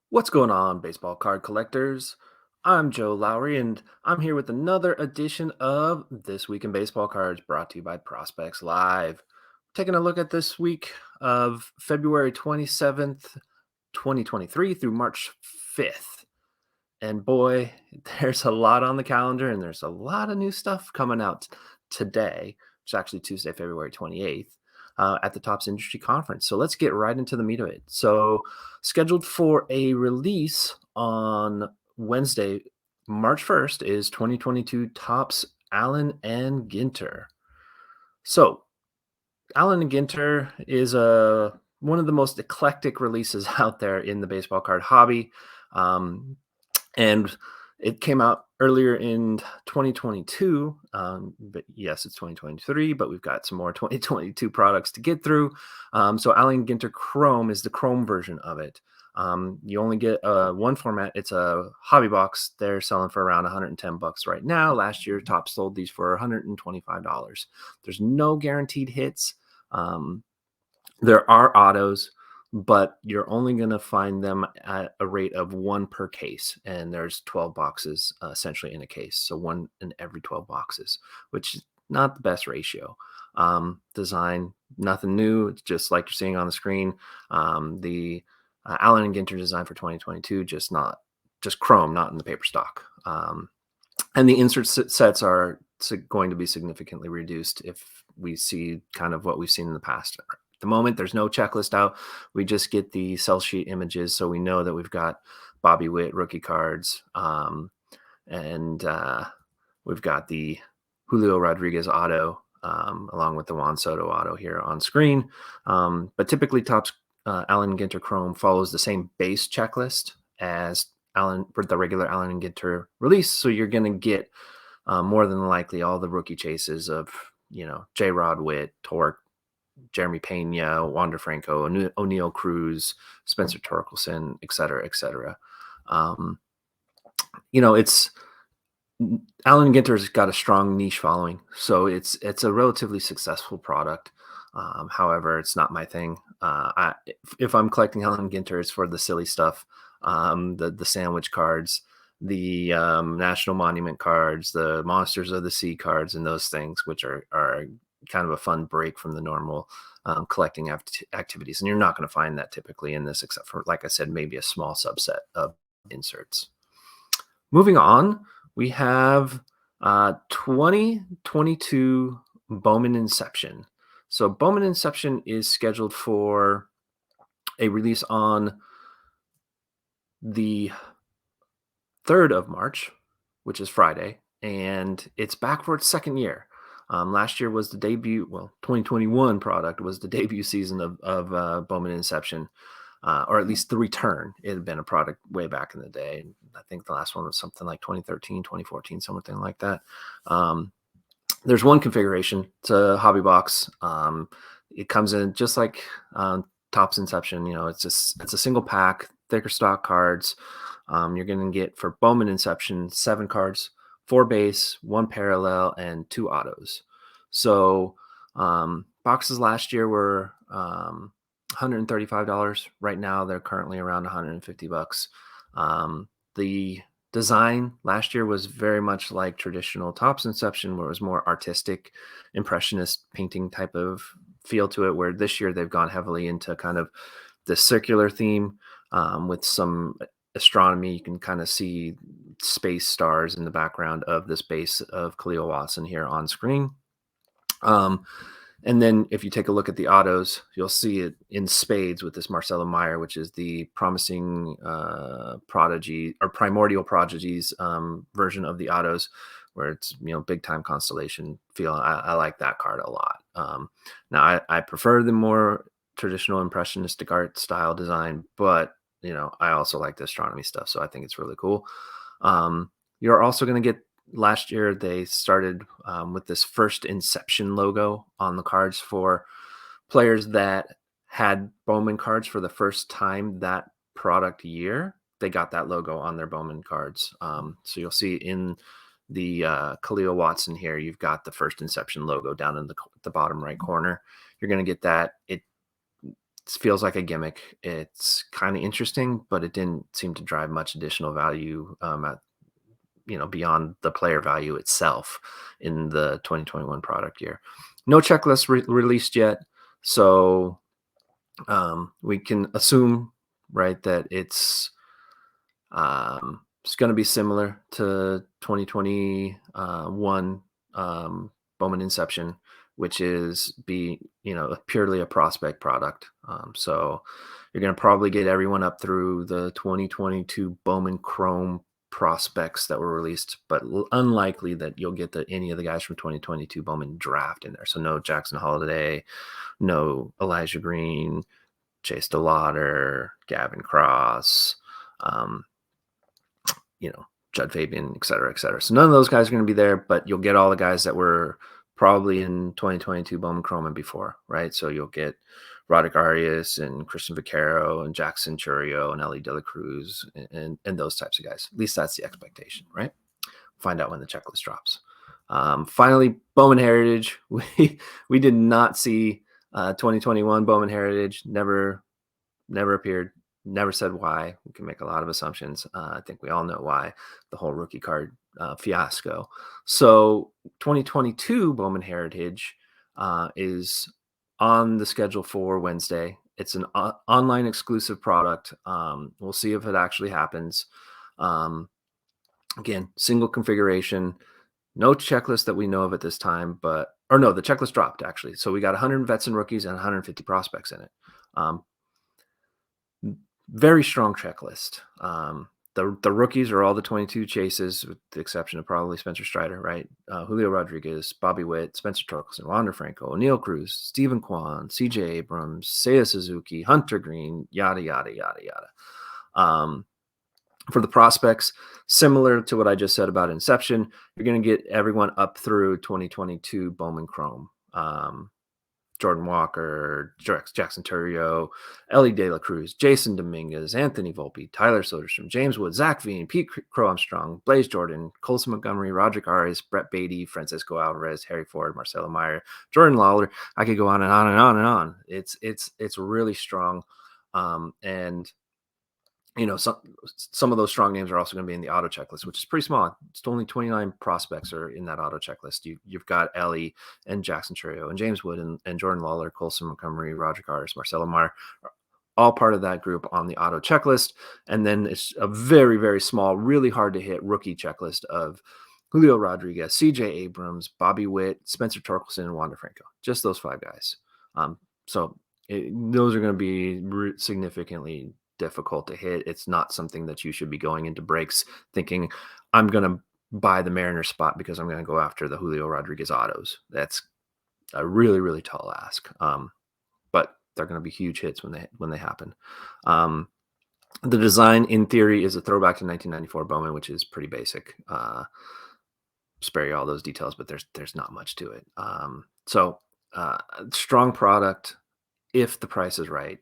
What's going on, baseball card collectors? I'm Joe Lowry, and I'm here with another edition of This Week in Baseball Cards brought to you by Prospects Live. Taking a look at this week of February 27th, 2023 through March 5th. And boy, there's a lot on the calendar, and there's a lot of new stuff coming out today, which is actually Tuesday, February 28th, at the Topps Industry Conference. So let's get right into the meat of it. So, scheduled for a release on Wednesday, March 1st, is 2022 Topps Allen and Ginter. So, Allen and Ginter is one of the most eclectic releases out there in the baseball card hobby. And it came out earlier in 2022. But yes, it's 2023, but we've got some more 2022 products to get through. So Allen Ginter Chrome is the Chrome version of it. You only get one format. It's a hobby box. They're selling for around $110 right now. Last year, Top sold these for $125. There's no guaranteed hits. There are autos, but you're only going to find them at a rate of one per case. And there's 12 boxes essentially in a case. So one in every 12 boxes, which is not the best ratio. Design, nothing new. It's just like you're seeing on the screen. The Allen and Ginter design for 2022, just chrome, not in the paper stock. And the insert sets are going to be significantly reduced if we see kind of what we've seen in the past. At the moment, there's no checklist out. We just get the sell sheet images, so we know that we've got Bobby Witt rookie cards, and we've got the Julio Rodriguez auto, along with the Juan Soto auto here on screen. But typically, Topps Allen Ginter Chrome follows the same base checklist as the regular Allen and Ginter release, so you're going to get more than likely all the rookie chases of J. Rod Witt, Torque, Jeremy Pena, Wander Franco, O'Neill Cruz, Spencer Torkelson, et cetera, et cetera. It's Allen Ginter's got a strong niche following, so it's a relatively successful product. However, it's not my thing. If I'm collecting Allen Ginter, it's for the silly stuff, the sandwich cards, the National Monument cards, the Monsters of the Sea cards, and those things, which are kind of a fun break from the normal collecting activities. And you're not going to find that typically in this, except for, like I said, maybe a small subset of inserts. Moving on, we have 2022 Bowman Inception. So Bowman Inception is scheduled for a release on the 3rd of March, which is Friday, and it's back for its second year. Last year was the debut, 2021 product was the debut season of Bowman Inception, or at least the return. It had been a product way back in the day. I think the last one was something like 2013, 2014, something like that. There's one configuration. It's a hobby box. It comes in just like Topps Inception. It's a single pack, thicker stock cards. You're going to get for Bowman Inception 7 cards, 4 base, 1 parallel, and 2 autos. So boxes last year were $135. Right now, they're currently around $150. The design last year was very much like traditional Topps Inception, where it was more artistic, impressionist painting type of feel to it, where this year they've gone heavily into kind of the circular theme with some astronomy. You can kind of see space stars in the background of this base of Khalil Watson here on screen. And then if you take a look at the autos, you'll see it in spades with this Marcelo Meyer, which is the promising prodigy or primordial prodigies version of the autos, where it's big time constellation feel. I like that card a lot. Now I prefer the more traditional impressionistic art style design, but I also like the astronomy stuff, so I think it's really cool. You're also going to get, last year they started with this first Inception logo on the cards for players that had Bowman cards for the first time that product year. They got that logo on their Bowman cards. So you'll see in the Khalil Watson here, you've got the first Inception logo down in the bottom right corner. You're going to get that. feels like a gimmick. It's kind of interesting, but it didn't seem to drive much additional value at beyond the player value itself in the 2021 product year. No checklist released yet, so we can assume, right, that it's going to be similar to 2021 Bowman Inception, which is purely a prospect product. So you're going to probably get everyone up through the 2022 Bowman Chrome prospects that were released, but unlikely that you'll get any of the guys from 2022 Bowman Draft in there. So no Jackson Holiday, no Elijah Green, Chase DeLauder, Gavin Cross, um, Judd Fabian, et cetera, et cetera. So none of those guys are going to be there, but you'll get all the guys that were probably in 2022 Bowman Chrome and before, right? So you'll get Roderick Arias and Christian Vaquero and Jackson Churio and Ellie De La Cruz and those types of guys. At least that's the expectation, right? Find out when the checklist drops. Finally, Bowman Heritage. We did not see 2021 Bowman Heritage. Never appeared. Never said why. We can make a lot of assumptions. I think we all know why. The whole rookie card fiasco. So 2022 Bowman Heritage is on the schedule for Wednesday. It's an online exclusive product. We'll see if it actually happens. Again, single configuration. No checklist that we know of at this time, the checklist dropped actually. So we got 100 vets and rookies and 150 prospects in it. Very strong checklist. The rookies are all the 22 chases, with the exception of probably Spencer Strider, right? Julio Rodriguez, Bobby Witt, Spencer Torkelson, Wander Franco, O'Neal Cruz, Stephen Kwan, CJ Abrams, Seiya Suzuki, Hunter Green, yada, yada, yada, yada. For the prospects, similar to what I just said about Inception, you're going to get everyone up through 2022 Bowman Chrome. Jordan Walker, Jackson Turio, Ellie De La Cruz, Jason Dominguez, Anthony Volpe, Tyler Soderstrom, James Wood, Zach Veen, Pete Crow Armstrong, Blaze Jordan, Colson Montgomery, Roderick Arias, Brett Beatty, Francisco Alvarez, Harry Ford, Marcelo Meyer, Jordan Lawler. I could go on and on and on and on. It's really strong. And some of those strong names are also going to be in the auto checklist, which is pretty small. It's only 29 prospects are in that auto checklist. You've got Ellie and Jackson Churio and James Wood and Jordan Lawler, Colson Montgomery, Roger Gars, Marcelo Meyer, all part of that group on the auto checklist. And then it's a very, very small, really hard to hit rookie checklist of Julio Rodriguez, CJ Abrams, Bobby Witt, Spencer Torkelson, and Wander Franco. Just those 5 guys. Those are going to be significantly difficult to hit. It's not something that you should be going into breaks thinking I'm going to buy the Mariner spot because I'm going to go after the Julio Rodriguez autos. That's a really, really tall ask. But they're going to be huge hits when they happen. The design in theory is a throwback to 1994 Bowman, which is pretty basic. Spare you all those details, but there's not much to it. Strong product if the price is right.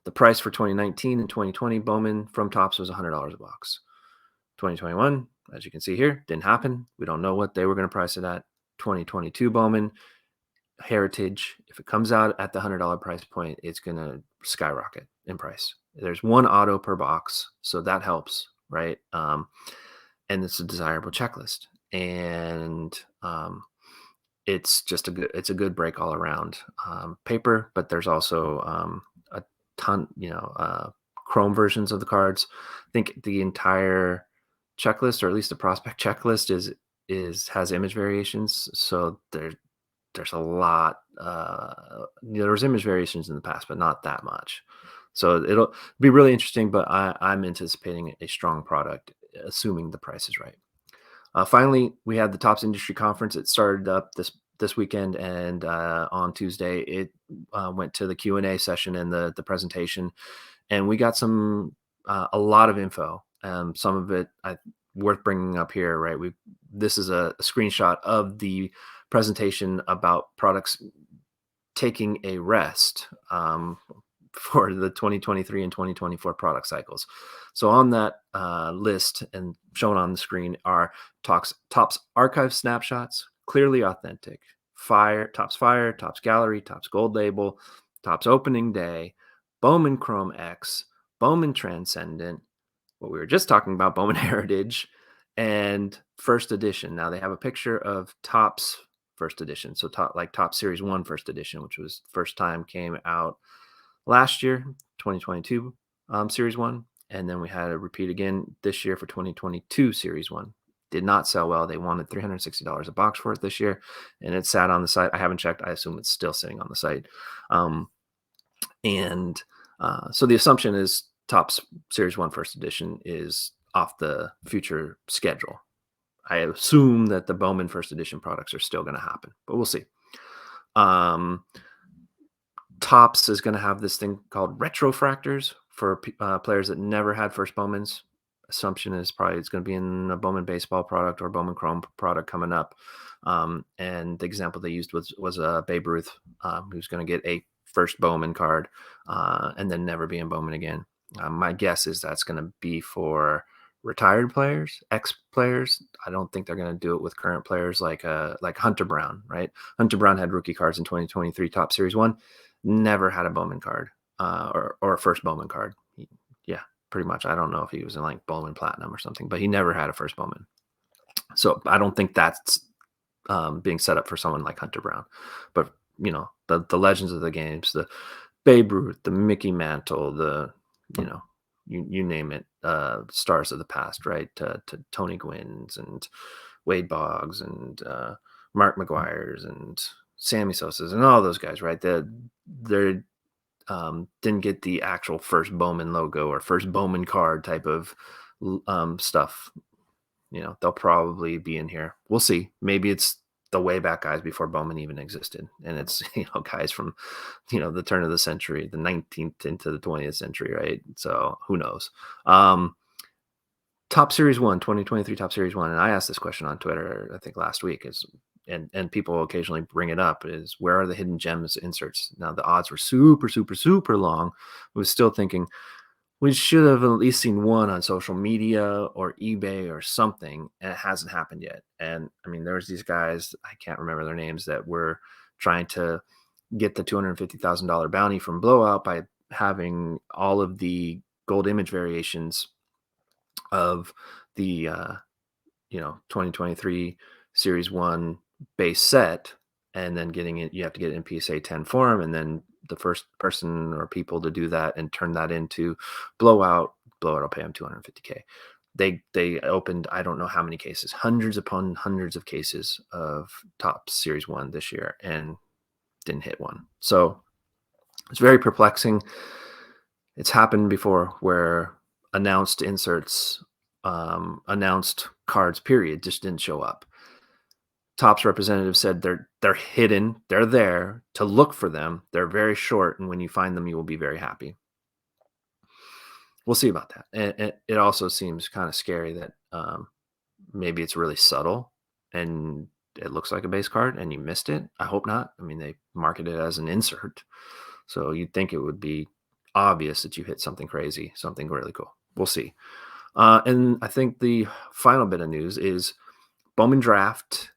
The price for 2019 and 2020 Bowman from Topps was $100 a box. 2021, as you can see here, didn't happen. We don't know what they were going to price it at. 2022 Bowman Heritage, if it comes out at the $100 price point, it's going to skyrocket in price. There's 1 auto per box, so that helps, right? And it's a desirable checklist. And it's just a good break all around. Paper, but there's also a ton, Chrome versions of the cards. I think the entire checklist, or at least the prospect checklist, has image variations. So there's a lot. There was image variations in the past, but not that much. So it'll be really interesting. But I'm anticipating a strong product, assuming the price is right. Finally, we had the Topps Industry Conference. It started up this weekend, and on Tuesday it went to the Q&A session and the presentation, and we got a lot of info. Some of it worth bringing up here, right? This is a screenshot of the presentation about products taking a rest for the 2023 and 2024 product cycles. So on that list and shown on the screen are Topps archive snapshots, clearly authentic, Topps Fire, Topps Gallery, Topps Gold Label, Topps Opening Day, Bowman Chrome X, Bowman Transcendent, what we were just talking about, Bowman Heritage, and First Edition. Now they have a picture of Topps First Edition, so Top Series 1 First Edition, which was first time came out last year, 2022 Series 1, and then we had a repeat again this year for 2022 Series 1. Did not sell well. They wanted $360 a box for it this year, and it sat on the site. I haven't checked. I assume it's still sitting on the site. So the assumption is Topps Series 1 First Edition is off the future schedule. I assume that the Bowman First Edition products are still going to happen, but we'll see. Topps is going to have this thing called retrofractors for players that never had first Bowmans. Assumption is probably it's going to be in a Bowman baseball product or Bowman Chrome product coming up. And the example they used was Babe Ruth, who's going to get a first Bowman card and then never be in Bowman again. My guess is that's going to be for retired players, ex-players. I don't think they're going to do it with current players like Hunter Brown, right? Hunter Brown had rookie cards in 2023 Topps Series 1, never had a Bowman card or a first Bowman card. Yeah, pretty much. I don't know if he was in like Bowman Platinum or something, but he never had a first Bowman. So I don't think that's being set up for someone like Hunter Brown. But, you know, the legends of the games, the Babe Ruth, the Mickey Mantle, the, you know, you name it, stars of the past, right? To Tony Gwynn's and Wade Boggs and Mark McGuire's and Sammy Sosa's and all those guys, right? They didn't get the actual first Bowman logo or first Bowman card type of stuff. You know, they'll probably be in here. We'll see. Maybe it's the way back guys before Bowman even existed. And it's, you know, guys from, you know, the turn of the century, the 19th into the 20th century, right? So who knows? Top Series 1, 2023 Top Series 1. And I asked this question on Twitter, I think last week, and people occasionally bring it up, is where are the hidden gems inserts? Now the odds were super, super, super long. I was still thinking we should have at least seen one on social media or eBay or something, and it hasn't happened yet. And I mean, there's these guys, I can't remember their names, that were trying to get the $250,000 bounty from Blowout by having all of the gold image variations of the 2023 Series 1 base set, and then getting it, you have to get it in PSA 10 form, and then the first person or people to do that and turn that into Blowout will pay them $250K. They opened, I don't know how many cases, hundreds upon hundreds of cases of Topps Series 1 this year, and didn't hit one. So it's very perplexing. It's happened before where announced inserts, announced cards, period, just didn't show up. Topps representative said they're hidden, they're there to look for them. They're very short, and when you find them, you will be very happy. We'll see about that. And it also seems kind of scary that maybe it's really subtle and it looks like a base card and you missed it. I hope not. I mean, they market it as an insert, so you'd think it would be obvious that you hit something crazy, something really cool. We'll see. And I think the final bit of news is Bowman Draft.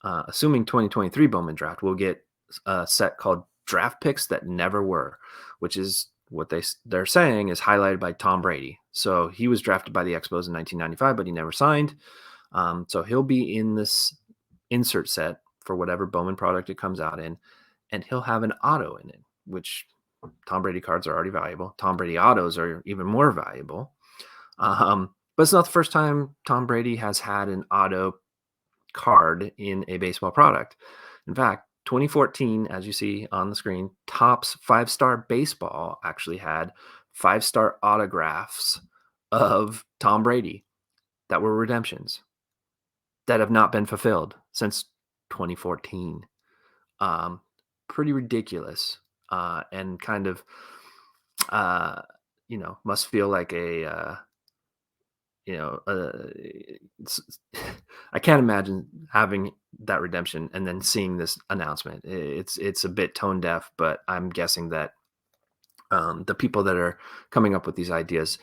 Assuming 2023 Bowman Draft, will get a set called Draft Picks That Never Were, which is what they're saying is highlighted by Tom Brady. So he was drafted by the Expos in 1995, but he never signed. So he'll be in this insert set for whatever Bowman product it comes out in, and he'll have an auto in it, which Tom Brady cards are already valuable. Tom Brady autos are even more valuable. But it's not the first time Tom Brady has had an auto card in a baseball product. In fact, 2014, as you see on the screen, Topps 5-Star Baseball actually had 5-star autographs of Tom Brady that were redemptions that have not been fulfilled since 2014. Pretty ridiculous, and kind of must feel like a I can't imagine having that redemption and then seeing this announcement. It's a bit tone deaf, but I'm guessing that the people that are coming up with these ideas,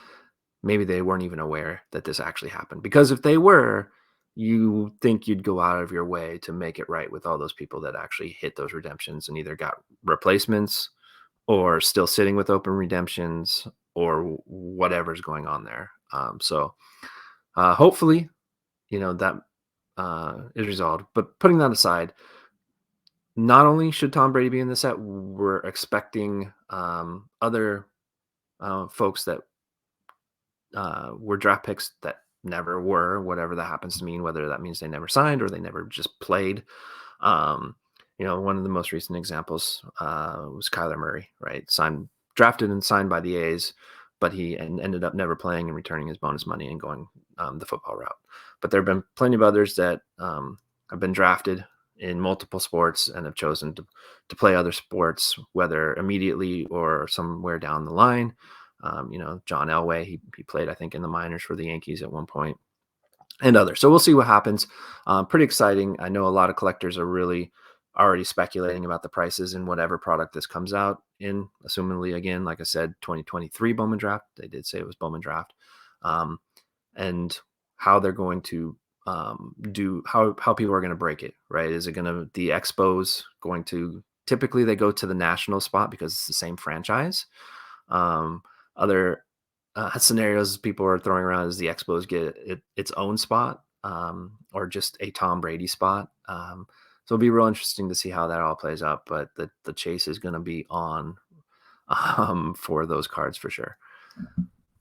maybe they weren't even aware that this actually happened. Because if they were, you think you'd go out of your way to make it right with all those people that actually hit those redemptions and either got replacements or still sitting with open redemptions, or whatever's going on there. So hopefully, that is resolved. But putting that aside, not only should Tom Brady be in the set, we're expecting other folks that were draft picks that never were, whatever that happens to mean, whether that means they never signed or they never just played. Um, one of the most recent examples was Kyler Murray, right? Drafted and signed by the A's, but he ended up never playing and returning his bonus money and going the football route. But there have been plenty of others that have been drafted in multiple sports and have chosen to play other sports, whether immediately or somewhere down the line. John Elway, he played, I think, in the minors for the Yankees at one point, and others. So we'll see what happens. Pretty exciting. I know a lot of collectors are really already speculating about the prices in whatever product this comes out in, assumingly, again, like I said, 2023 Bowman Draft. They did say it was Bowman Draft. And how they're going to do, how people are going to break it, right? Is it going to, the Expos going to, typically they go to the national spot because it's the same franchise. Other scenarios people are throwing around is the Expos get its own spot, or just a Tom Brady spot. So it'll be real interesting to see how that all plays out. But the chase is going to be on for those cards for sure.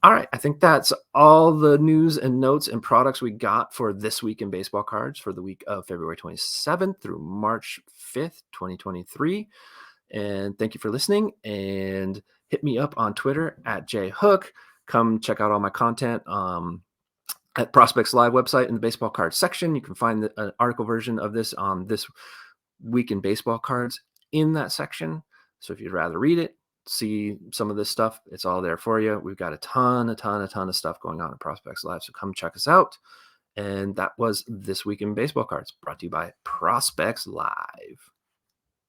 All right, I think that's all the news and notes and products we got for this week in baseball cards for the week of February 27th through March 5th, 2023. And thank you for listening, and hit me up on Twitter at jhook. Come check out all my content at Prospects Live website in the baseball cards section. You can find an article version of this on This Week in Baseball Cards in that section. So if you'd rather read it, see some of this stuff, it's all there for you. We've got a ton of stuff going on at Prospects Live. So come check us out. And that was This Week in Baseball Cards, brought to you by Prospects Live.